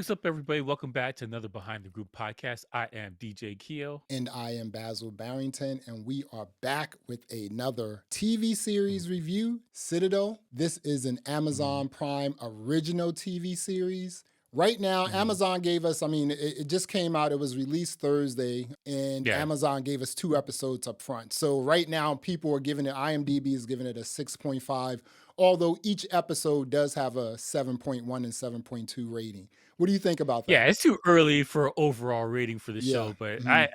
what's up, everybody? Welcome back to another Behind the Group podcast. I am DJ Keo. And I am Basil Barrington, and we are back with another TV Mm, series review, Citadel. This is an mm, Amazon Prime original TV series. Right now, mm. Amazon gave us, it just came out, it was released Thursday, and Yeah, Amazon gave us 2 episodes up front. So right now, people are giving it, IMDb is giving it a 6.5, although each episode does have a 7.1 and 7.2 rating. What do you think about yeah. that? It's too early for overall rating for the Yeah. show, but Mhm.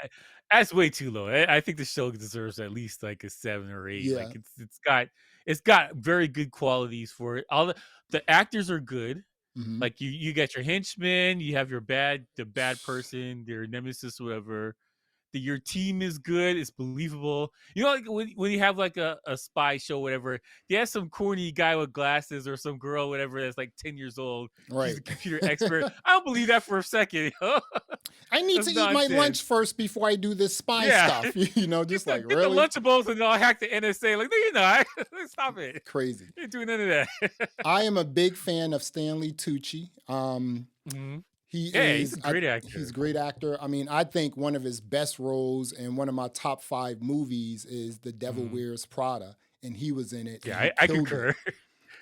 that's way too low. I think the show deserves at least like a 7 or 8. Yeah. Like it's got very good qualities for it. All the actors are good. Mhm. Like you got your henchmen, you have the bad person, their nemesis, whatever. Your team is good, it's believable. You know, like when you have like a spy show, whatever, they have some corny guy with glasses or some girl, whatever, that's like 10 years old. She's Right. a computer expert. I don't believe that for a second. I need That's to eat my lunch nonsense. first before I do this spy Yeah. stuff. Just like, Get the really? Lunchables and I'll hack the NSA. Like, no, you're not. Stop it. Crazy. You ain't doing none of that. I am a big fan of Stanley Tucci. Mhm. He Yeah, he's is, a great he's a actor. great actor. I think one of his best roles and one of my top 5 movies is The Devil Mhm. Wears Prada. And he was in it and Yeah, he I killed it. concur.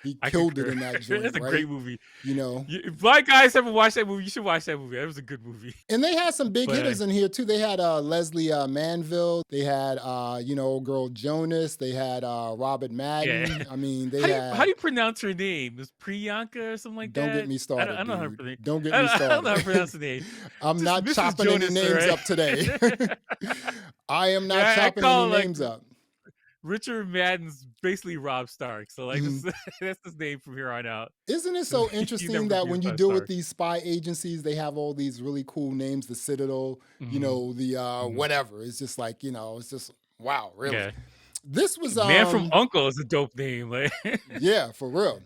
He I killed it concur. in that joint, That's a right? great movie. You know, If black guys haven't watched that movie, you should watch that movie. That was a good movie. And they had some big But hitters in here too. They had Leslie Manville. They had old girl Jonas. They had Robert yeah, Madden. They how do had. you pronounce her name? Is Priyanka or something like Don't get that? me I started, don't know how to dude. pronounce. Don't get me I don't know how to started. pronounce the name. I'm Just not Mrs. chopping any Jonas, all names right? up today. I am not Yeah, I chopping any call like names up. Richard Madden's basically Rob Stark. So like Mhm. that's his name from here on out. Isn't it So so he's interesting never gonna that be when you a deal with Stark. these spy agencies, they have all these really cool names, the Citadel, Hmm. the Hmm. whatever. It's just like, it's just wow, really. Yeah, This was Man from Uncle is a dope name. Like, Yeah, for real.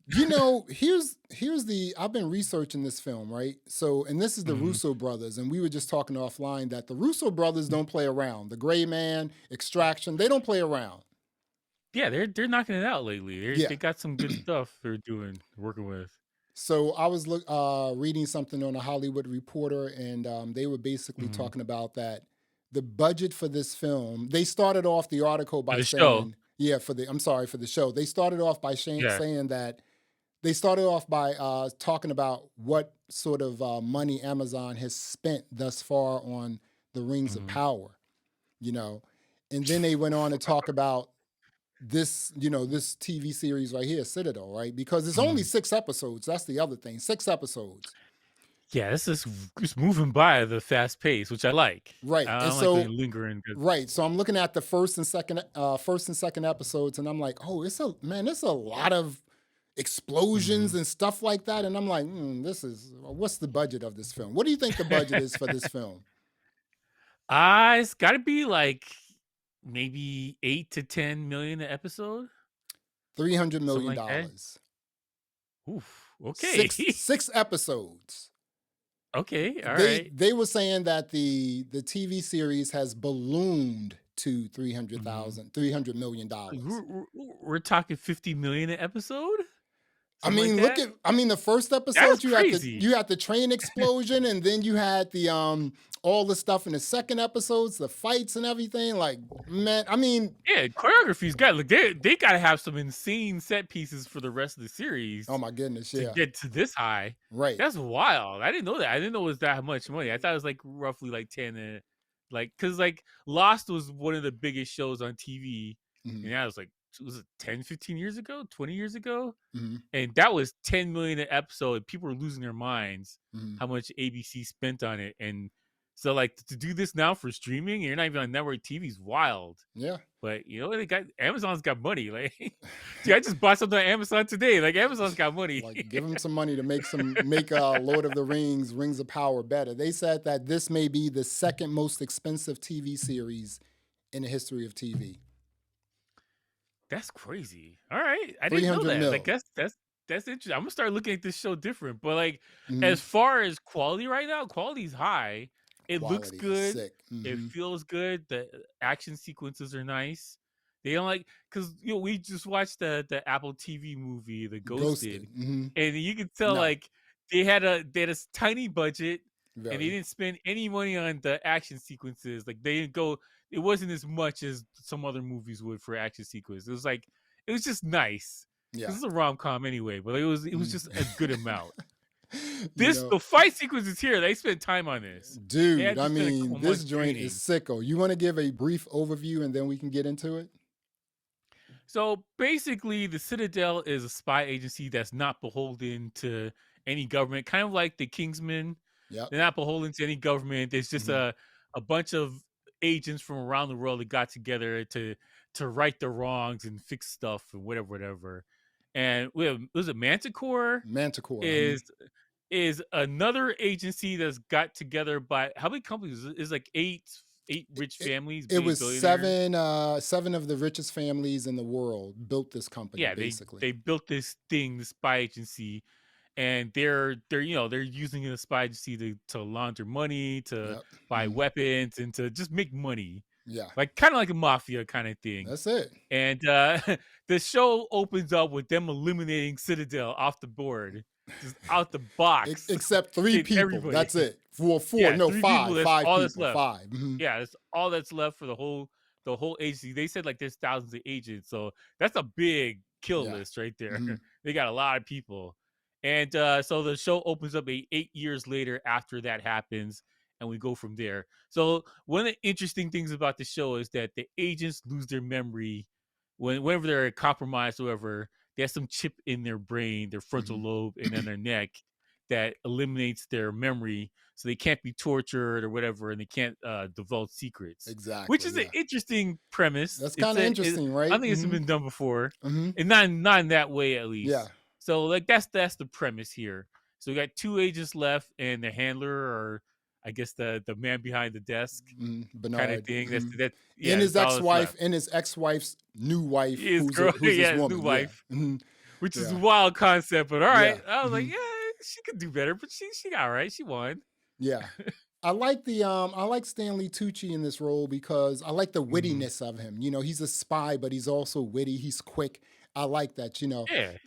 Here's the I've been researching this film, right? So, and this is the mhm. Russo brothers, and we were just talking offline that the Russo brothers don't play around. The Gray Man, Extraction, they don't play around. Yeah, they're knocking it out lately. Yeah. They got some good stuff they're working with. So I was reading something on a Hollywood Reporter, and they were basically Mhm. talking about that the budget for this film. They started off the article For by the show. saying, yeah, I'm sorry for the show. They started off by Yeah. saying that they started off by talking about what sort of money Amazon has spent thus far on the Rings of Mhm. Power, you know, and then they went on to talk about this, this TV series right here, Citadel, right? Because it's only Mhm. 6 episodes. That's the other thing, 6 episodes, Yeah, this is just moving by at the fast pace, which I like. right? I And don't like when so, you're lingering 'cause right, so I'm looking at the first and second episodes, and I'm like, oh, it's a lot of explosions mhm. and stuff like that. And I'm like, what's the budget of this film? What do you think the budget is for this film? It's gotta be like maybe 8 to 10 million an episode, $300 something million. like that. dollars. Oof, okay. Six episodes. Okay, They alright. they were saying that the TV series has ballooned to Mhm. Like, $300 million. we're talking 50 million an episode? Something like Look that? at the first That is episode crazy. you had the train explosion, and then you had the all the stuff in the second episodes, the fights and everything. Like, man, Yeah, choreography's got like they gotta have some insane set pieces for the rest of the oh series my goodness, to yeah. get to this high. Right. That's wild. I didn't know that. I didn't know it was that much money. I thought it was like roughly like 10 like because like Lost was one of the biggest shows on TV. Mhm, And that was it 10, 15 years ago, 20 years ago? mhm, And that was 10 million an episode. And people were losing their minds mhm. how much ABC spent on it. And so like to do this now for streaming, you're not even on network TV is wild. Yeah. But you know they got Amazon's got money. Like, dude, I just bought something on Amazon today. Like Amazon's got money. Like, give them some money to make Lord of the Rings of Power better. They said that this may be the second most expensive TV series in the history of TV. That's crazy. All right, I didn't know 300 that. Like mil. that's interesting. I'm gonna start looking at this show different. But like Mhm. as far as quality right now, quality's high. It looks Quality is good. sick. It Mhm. feels good. The action sequences are nice. They don't like because we just watched the Apple TV movie, The Ghosted, Ghosted. Mhm. and you can tell No. like they had a tiny budget, and they Very. didn't spend any money on the action sequences. Like they didn't go. It wasn't as much as some other movies would for action sequence. It was just nice Yeah. because it's a rom com anyway. But it was Mm. just a good amount. You The know, fight sequences here, they spent time on this. They dude, had I to spend a couple mean, this months joint is training. sicko. You want to give a brief overview and then we can get into it? So basically, the Citadel is a spy agency that's not beholden to any government, kind of like the Kingsmen. Yep. They're not beholden to any government. There's just Hmm. a bunch of agents from around the world that got together to right the wrongs and fix stuff and whatever. And was it Manticore? Manticore. Is another agency that's got together by how many companies? Is like eight rich It, families, it was billionaires. seven of the richest families in the world built this company, Yeah, basically. they built this thing, the spy agency, and they're using it as a spy agency to launder money, to Yep. buy Hmm. weapons, and to just make money, Yeah. like kind of like a mafia kind of thing. That's it. And the show opens up with them eliminating Citadel off the board, just out the box, Except three getting people. everybody. That's it. Four, Yeah, no, three people. five. That's Five all that's people. left. Five. Hmm. Yeah, that's all that's left for the whole agency. They said like there's thousands of agents, so that's a big kill Yeah. list right there. Hmm. They got a lot of people, and so the show opens up 8 years later after that happens, and we go from there. So one of the interesting things about the show is that the agents lose their memory whenever they're compromised, or whatever. They have some chip in their brain, their frontal Hmm. lobe, and then their neck that eliminates their memory, so they can't be tortured or whatever, and they can't divulge secrets, which Exactly. is an Yeah. interesting premise. That's kind of interesting, I right? think it's been done before, Hmm. and not in that way at Yeah. least. So like that's the premise here. So we got two agents left, and the handler, or I guess the man behind the desk kind of Bernard. thing. Hmm. Yeah, that's all that's left. And his ex-wife's new wife, His girl, who's his yeah, his new woman. Yeah. wife, which is a Yeah. wild concept, but all right. Yeah. I was like, Hmm. yeah, she could do better, but she got all right. She won. Yeah. I like Stanley Tucci in this role because I like the Mhm. wittiness of him. He's a spy, but he's also witty. He's quick. I like that. Yeah.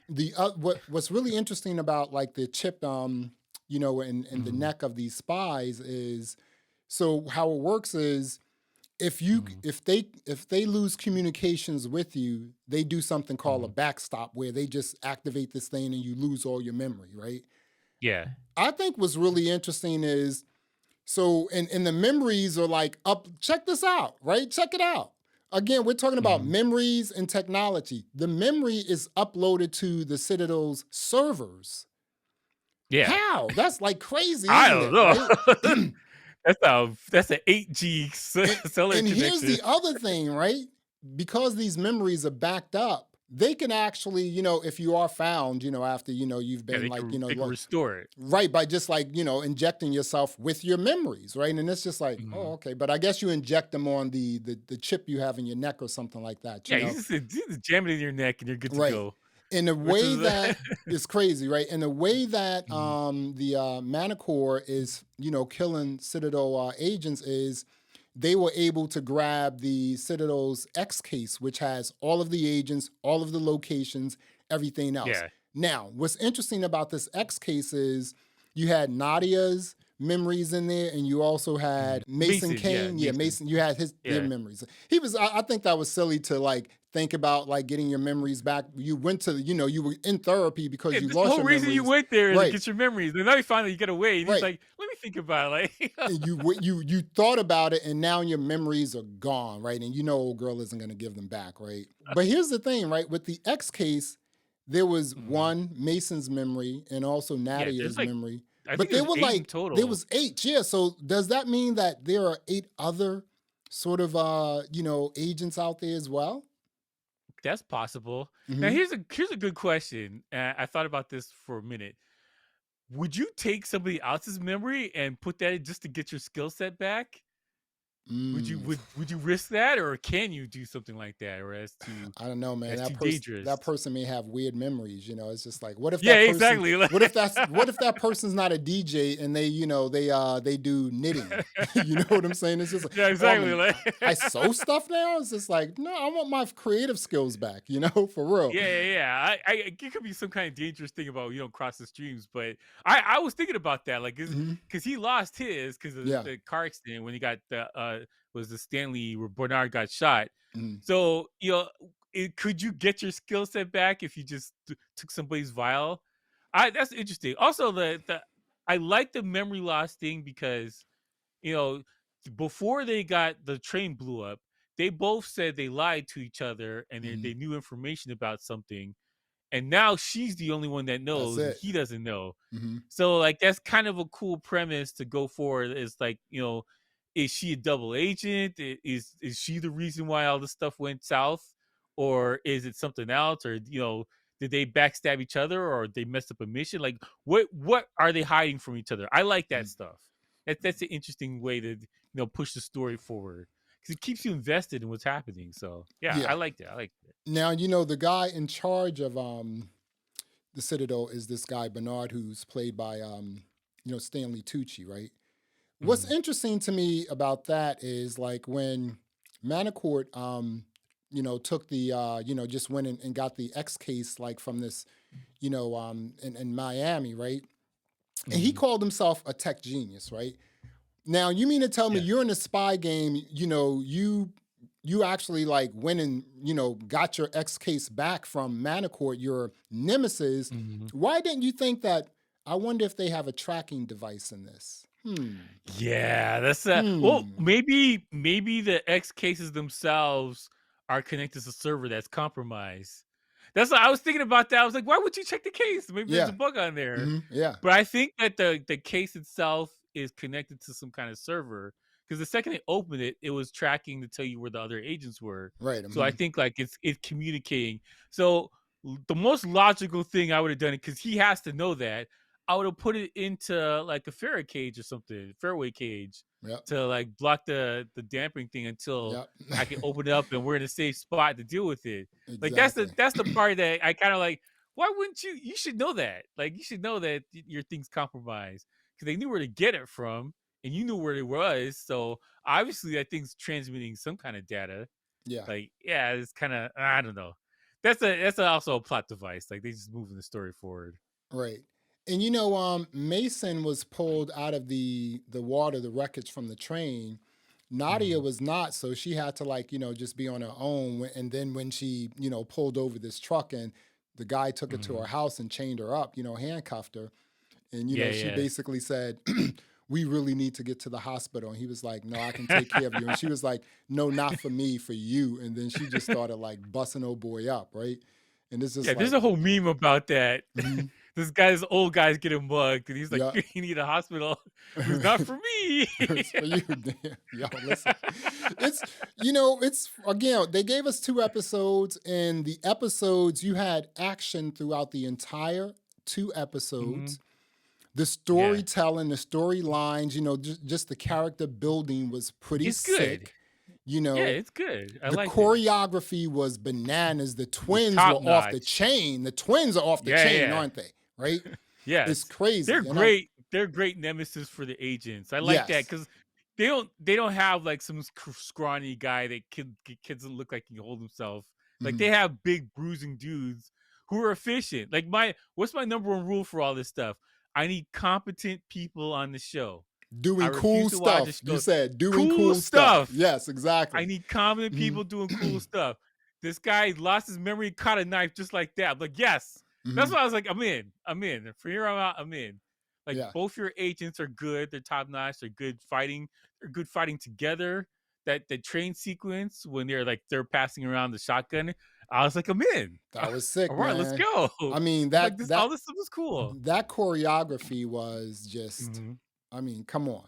What's really interesting about like the chip in the Mhm. neck of these spies is, so how it works is, Mhm. if they lose communications with you, they do something called a Mhm. backstop where they just activate this thing and you lose all your memory, right? Yeah. I think what's really interesting is, so and the memories are like up, check this out, right? Check it out. Again, we're talking about Mhm. memories and technology. The memory is uploaded to the Citadel's servers. Yeah. How? That's like crazy, I isn't don't it? know. Right? That's an 8G And, cellular and here's connection. the other thing, right? Because these memories are backed up, they can actually, if you are found, after, you've Yeah, been like, they can restore it. right, by just like, injecting yourself with your memories, right? And it's just like, oh, Mhm. okay. But I guess you inject them on the chip you have in your neck or something like that, Yeah, you just jam it in your neck and you're good to right? go, In a which way is that is crazy, right? In a way that Mhm. the Manticore is, killing Citadel agents, is they were able to grab the Citadel's X case, which has all of the agents, all of the locations, everything else. Yeah. Now, what's interesting about this X case is you had Nadia's memories in there, and you also Mhm. had Mason Mason, yeah, Kane. Yeah, Mason. Mason. You had their Yeah. memories. He was. I think that was silly to like think about like getting your memories back. You went to, you were in therapy because Yeah, you that's the lost whole your reason you memories. went there is to Right. get your memories. And now you finally get away, and he's Right. like, "Let me think about it." Like, And you thought about it, and now your memories are gone, right? And old girl isn't going to give them back, right? But here's the thing, right? With the X case, there was Mhm. one Mason's memory and also Yeah, there's Nadia's like, memory, I but think they there's were 8 in like, there total. was eight. Yeah. So does that mean that there are eight other sort of agents out there as well? That's possible. Now Hmm. here's a good question. I thought about this for a minute. Would you take somebody else's memory and put that in just to get your skill set back? Mm. Would you risk that, or can you do something like that, or I don't know, man. that's too That dangerous? person may have weird memories. You know, it's just like, what if Yeah, that person? exactly. What if that person's not a DJ and they do knitting? You know what I'm saying? It's just like, Yeah, oh, exactly. I sew stuff now. It's just like, no, I want my creative skills back. You know, for real. Yeah. It could be some kind of dangerous thing about cross the streams, but I was thinking about that, like, Hmm. because he lost his because of Yeah. the car accident when he got the was the Stanley where Bernard got shot. Mhm. So could you get your skill set back if you just took somebody's vial? That's interesting. Also, the I like the memory loss thing because you know, before the train blew up, they both said they lied to each other and Mhm. they knew information about something. And now she's the only one that That's knows and it. he doesn't know. Hmm. So like that's kind of a cool premise to go forward. Is like, is she a double agent? Is she the reason why all this stuff went south? Or is it something else? Or did they backstab each other or they messed up a mission? Like what are they hiding from each other? I like that stuff. That's an interesting way to push the story forward because it keeps you invested in what's happening. So yeah, I Yeah. like that. I like that. Now the guy in charge of the Citadel is this guy Bernard, who's played by Stanley Tucci, right? What's Mhm. interesting to me about that is like when Manticore, took the, just went and got the X case like from this, in Miami, right? And he Mhm. called himself a tech genius, right? Now, you mean to tell me Yeah. you're in a spy game, you actually like went and, got your X case back from Manticore, your nemesis. Mhm. Why didn't you think that? I wonder if they have a tracking device in this. Yeah, that's well, Hmm. maybe the X cases themselves are connected to a server that's compromised. That's what I was thinking about that. I was like, why would you check the case? Maybe there's a Yeah. bug on there. Yeah. But I think that the case itself is connected to some kind of server because the second they opened it, it was tracking to tell you where the other agents were. Right. So I think like it's communicating. So the most logical thing I would have done it because he has to know that I would have put it into like a Faraday cage or something, fairway cage, Yep. to like block the damping thing until Yep. I can open it up and we're in a safe spot to deal with it. Like that's the Exactly. that's the part that I kind of like. Why wouldn't you? You should know that. Like you should know that your thing's compromised because they knew where to get it from and you knew where it was. So obviously that thing's transmitting some kind of data. Yeah. Like yeah, it's kind of I don't know. Also a plot device. Like they just moving the story forward. Right. And Mason was pulled out of the water, the wreckage from the train. Nadia Mhm. was not, so she had to like, just be on her own. And then when she, pulled over this truck and the guy took her to her Mhm. house and chained her up, handcuffed her. And Yeah, she yeah. basically said, "We really need to get to the hospital." And he was like, "No, I can take care of you." And she was like, "No, not for me, for you." And then she just started like busting old boy up, right? And it's just Yeah, there's like, a whole meme about that. mhm, This old guy's getting mugged, and he's like, yeah. "You need a hospital." It's not for me. It's for you, damn. Yo, listen. It's it's again, they gave us 2 episodes, and the episodes you had action throughout the entire 2 episodes. Mhm. The Yeah, storytelling, the storylines, just the character building was pretty it's good. sick. Yeah, it's good. I The liked it. choreography was bananas. The It was twins were top off the notch. chain. The twins are off the Yeah, chain, yeah. aren't they? Right? It's Yes. They're crazy. And I'm great. They're great nemesis for the agents. I like that yes. because they don't have like some scrawny guy that kids don't look like he can hold himself. Like they Mhm. have big bruising dudes who are efficient. Like what's my number one rule for all this stuff? I need competent people on the show. I Doing refuse cool to watch a stuff. You show. said doing Cool cool stuff. stuff. Yes, I exactly. need competent Hmm. people doing cool stuff. This guy lost his memory, caught a knife just like that. I'm like, yes. That's Hmm. why I was like, I'm in. I'm in. From here on out, I'm in. Like Yeah. both your agents are good. They're top notch. They're good fighting. They're good fighting together. That the train sequence when they're passing around the shotgun, I was like, I'm in. That was All sick, right, let's man. go. I mean, I'm like that this. that All this stuff was cool. that choreography was just, Mhm. I mean, come on.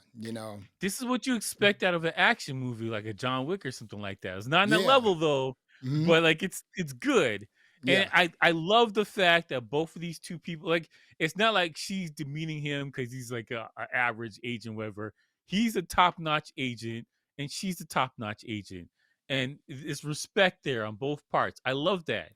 This is what you expect out of an action movie, like a John Wick or something like that. It's not in that Yeah. level though, Hmm. but like it's good. And Yeah. I love the fact that both of these two people, like it's not like she's demeaning him because he's like a average agent, whatever. He's a top notch agent, and she's the top notch agent, and it's respect there on both parts. I love that.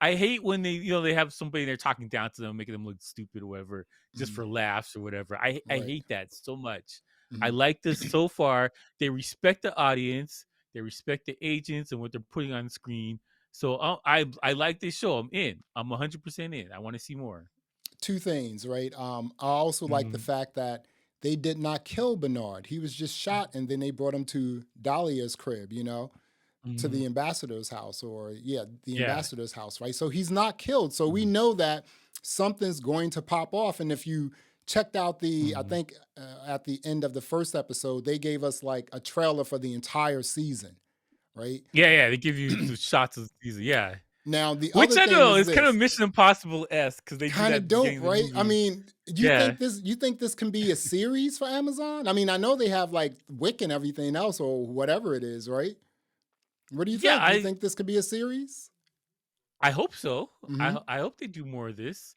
I hate when they have somebody there talking down to them, making them look stupid or whatever, just Mhm. for laughs or whatever. I Right. hate that so much. I Mhm. like this so far. They respect the audience, they respect the agents and what they're putting on the screen. So I like this show. I'm in. I'm 100% in. I want to see more. Two things, right? I also like the Mhm. fact that they did not kill Bernard. He was just shot, and then they brought him to Dahlia's crib, to Mhm. the ambassador's house, or yeah, the Yeah. ambassador's house, right? So he's not killed. So we Mhm. know that something's going to pop off. And if you checked out I Mhm. think at the end of the first episode, they gave us like a trailer for the entire season, right? Yeah, yeah. They give you the shots of the season. Yeah. Now the Which other I thing know is is kind of this. Mission Impossible esque because they do Kind that of at the beginning dope, of the right? I movie. mean, Yeah. you think this can be a series for Amazon? I mean, I know they have like Wick and everything else or whatever it is, right? What do you Yeah, think? Do you think this could be a series? I hope so. Mm-hmm. I hope they do more of this.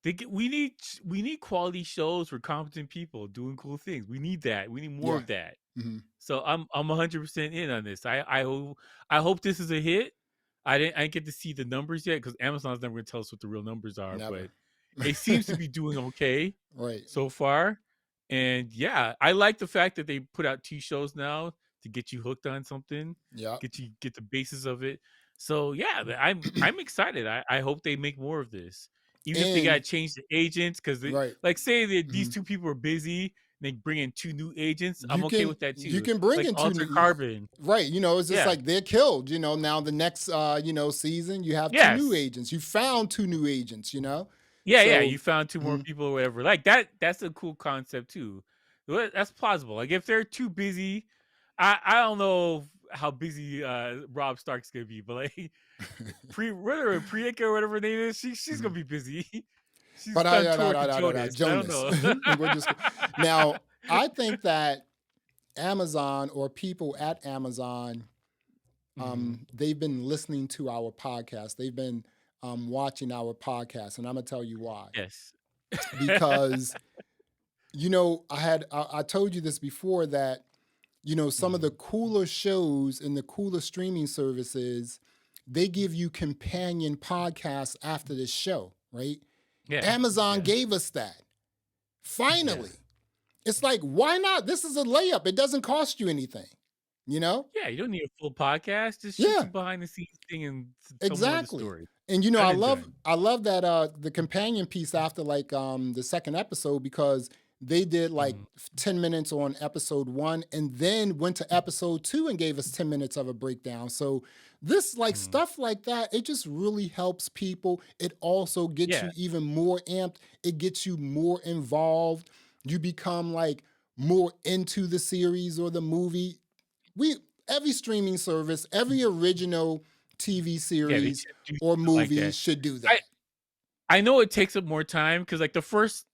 We need quality shows for competent people doing cool things. We need that. We need more Yeah. of that. Mm-hmm. So I'm 100% in on this. I hope this is a hit. I didn't get to see the numbers yet because Amazon's never gonna tell us what the real numbers are, but Never. it seems to be doing okay Right. so far. And yeah, I like the fact that they put out 2 shows now to get you hooked on something, Yep. get the basis of it. So yeah, I'm excited. I hope they make more of this. Even if they gotta And change the agents, because right. like say that these Mhm. 2 people are busy and they bring in 2 new agents, I'm You okay can with that you too. can bring Like in Alter Carbon. right, it's just Yeah. like they're killed, now the next season you have two new Yes. agents. You found two new agents. Yeah, yeah, So you found 2 more mhm. people or whatever. Like that's a cool concept too. That's plausible. Like if they're too busy, I don't know how busy Rob Stark's gonna be, but like Priyanka or whatever her name is, she's gonna Mhm. be busy. She's But done tour with the Jonas. I don't Jonas. know. We're just now I think that Amazon or people at Amazon Mhm. they've been listening to our podcast. They've been watching our podcast, and I'm gonna tell you why. Yes. Because I told you this before that some of the Mhm. cooler shows and the cooler streaming services they give you companion podcasts after the show, right? Yeah, Amazon yeah, gave us that. yeah. Finally. It's like, why not? This is a layup. It doesn't cost you anything, you know? Yeah, you don't need a full podcast. Just shoot Yeah, some behind the scenes thing and tell more of the exactly. story. And Done I and love done. I love that the companion piece after like the second episode because they did like Mhm. 10 minutes on episode 1 and then went to episode 2 and gave us 10 minutes of a breakdown. So this like Mhm. stuff like that, it just really helps people. It also gets Yeah. you even more amped. It gets you more involved. You become like more into the series or the movie. We Every streaming service, every original TV Yeah, they series should do or something like movie that. should do I that. I know it takes up more time because like the first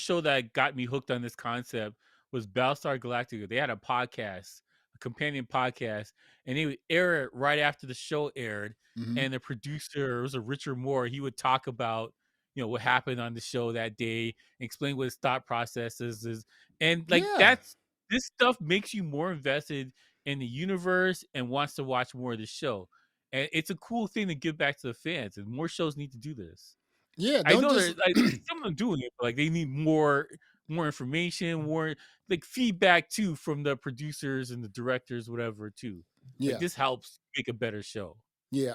show that got me hooked on this concept was Battlestar Galactica. They had a podcast, a companion podcast, and they would air it right after the show aired. Hmm. And the producer, it was a Richard Moore, he would talk about what happened on the show that day, explain what his thought processes is, and like Yeah, this stuff makes you more invested in the universe and wants to watch more of the show. And it's a cool thing to give back to the fans, and more shows need to do this. yeah. I Don't know just there's like some of them doing it, but like they need more information, more like feedback too from the producers and the directors, whatever too. Like yeah, this helps make a better show. yeah.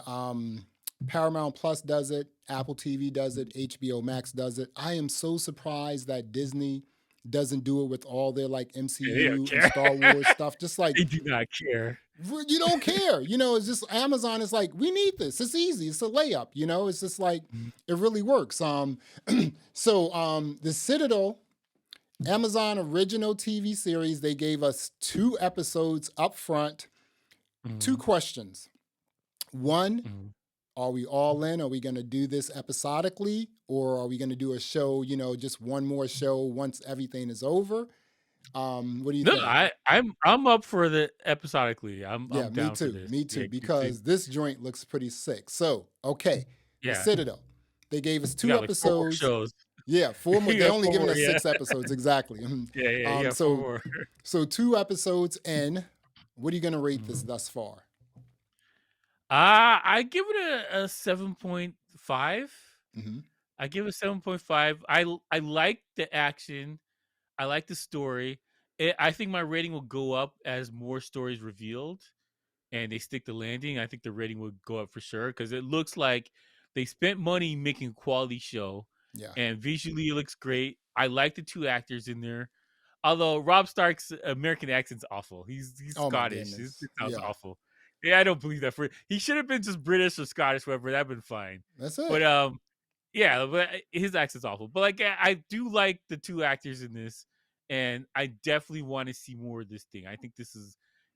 Paramount Plus does it. Apple TV does it. HBO Max does it. I am so surprised that Disney doesn't do it with all their like They don't MCU and care. Star Wars stuff. Just like They do not care. you don't care. It's just Amazon is like, we need this. It's easy. It's a layup. It's just like Mhm. it really works. So the Citadel Amazon original TV series, they gave us 2 episodes up front, 2 Mhm. questions. One, Mhm. are we all in? Are we going to do this episodically? Or are we going to do a show, just one more show once everything is over? What do you No, no, think? I'm up for the episodically. I'm Yeah, me down for too. this. Me Yeah, too. keep it. Because this joint looks pretty sick. So, okay, the Yeah, Citadel. They gave us we two got like 4 more episodes. shows. Yeah, 4 more. You They got only 4 given more. us Yeah, 6 episodes exactly. yeah, yeah. You Um, got 4 so more. so 2 episodes in. What are you going to rate this thus far? I give it a 7.5. Mm-hmm. I give it a 7.5. I like the action. I like the story. I think my rating will go up as more stories revealed and they stick the landing. I think the rating would go up for sure because it looks like they spent money making a quality show, Yeah. and visually it looks great. I like the two actors in there. Although Rob Stark's American accent's awful. He's Oh my Scottish. His goodness. it sounds Yeah. awful. Yeah, I don't believe that. For he should have been just British or Scottish, whatever. That'd been fine. That's But it. yeah, but his accent's awful. But like, I do like the two actors in this, and I definitely want to see more of this thing. I think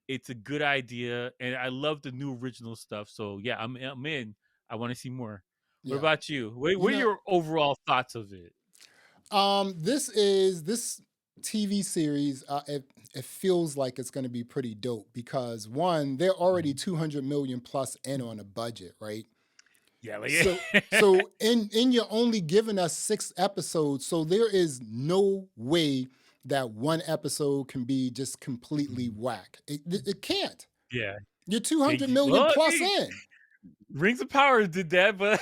it's a good idea, and I love the new original stuff. So yeah, I'm in. I want to see more. What Yeah. about you? What, You what are know, your overall thoughts of it? this TV series. It feels like it's going to be pretty dope because one, they're already Mhm. 200 million plus in on a budget, right? Yeah, like So so in you're only giving us 6 episodes, so there is no way that one episode can be just completely Mhm. whack. It can't. Yeah. You're 200 million Well, I plus mean, in. Rings of Power did that, but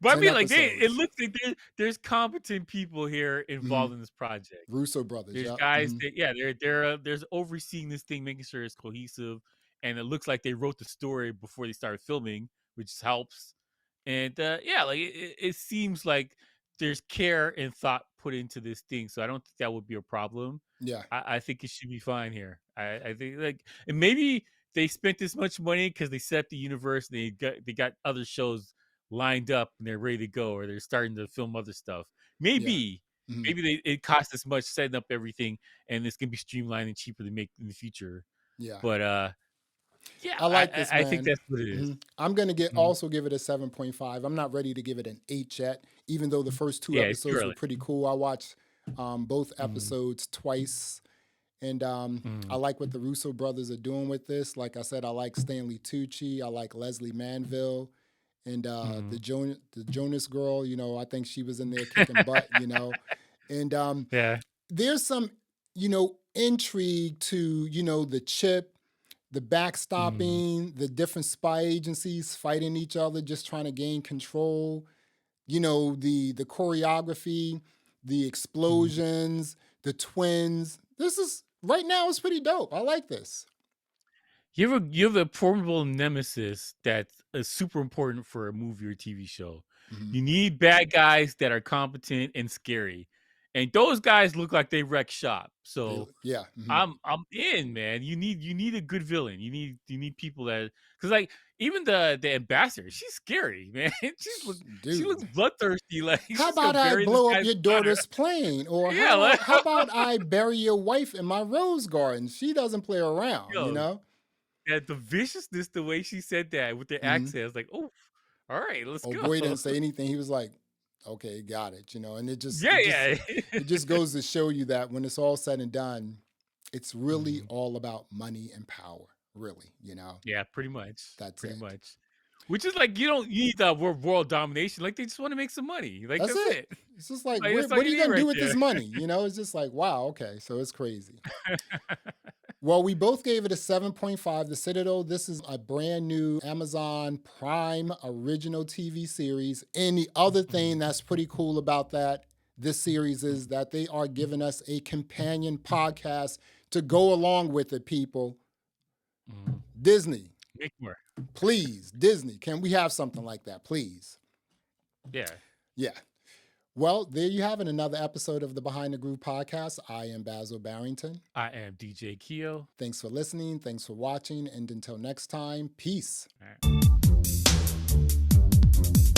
but I 10 mean, like it episodes. looks like there's competent people here Hmm. involved in this project. Russo brothers. There's Yeah. guys Hmm. that yeah, there's overseeing this thing, making sure it's cohesive, and it looks like they wrote the story before they started filming, which helps. And yeah, like it seems like there's care and thought put into this thing, so I don't think that would be a problem. Yeah. I think it should be fine here. I think like and maybe they spent this much money because they set up the universe. They got other shows lined up and they're ready to go, or they're starting to film other stuff. Yeah. Maybe Hmm. maybe it costs this much setting up everything, and it's gonna be streamlined and cheaper to make in the future. Yeah. But yeah, I like this, I think man. that's what it is. I'm gonna get Mhm. also give it a 7.5. I'm not ready to give it an 8 yet, even though the first two Yeah, it's too episodes were early. pretty cool. I watched both Mhm. episodes twice, and I Mhm. like what the Russo brothers are doing with this. Like I said, I like Stanley Tucci, I like Leslie Manville, and Mhm. the Jonas girl. I think she was in there kicking butt. And Yeah. there's some intrigue to the chip, the Mhm. backstopping, the different spy agencies fighting each other, just trying to gain control. The choreography, the Mhm. explosions, the twins. This is right now. It's pretty dope. I like this. You have a formidable nemesis that's super important for a movie or TV show. Mhm. You need bad guys that are competent and scary, and those guys look like they wreck shop. So Yeah. Mhm. I'm in, man. You need a good villain. You need people that because like even the ambassador, she's scary, man. She looks Dude. bloodthirsty. Like How she's gonna about I bury this blow up guy's your daughter. daughter's plane? Or Yeah, how like how about I bury your wife in my rose garden? She doesn't play around, you yo, know? yeah, the viciousness, the way she said that with the Mhm. accent, I was like, oh, all right, let's Oh go. boy didn't say anything. He was like, "Okay, got it." And it just Yeah, it just yeah. it just goes to show you that when it's all said and done, it's really Mhm. all about money and power. Really. Yeah, pretty much, That's pretty it. much. Which is like you need that world domination. Like they just want to make some money. Like That's that's it. it. It's just like, Like that's all what are you you need gonna do right with this there. money? It's just like, wow, okay, so it's crazy. Well, we both gave it a 7.5. The Citadel, this is a brand new Amazon Prime original TV series. And the other thing Mhm. that's pretty cool about this series is that they are giving us a companion podcast to go along with it, people. Mhm. Disney, Make more. please. Disney, can we have something like that, please? Yeah. Yeah. Well, there you have it. Another episode of the Behind the Groove podcast. I am Basil Barrington. I am DJ Keo. Thanks for listening. Thanks for watching. And until next time, peace. All right.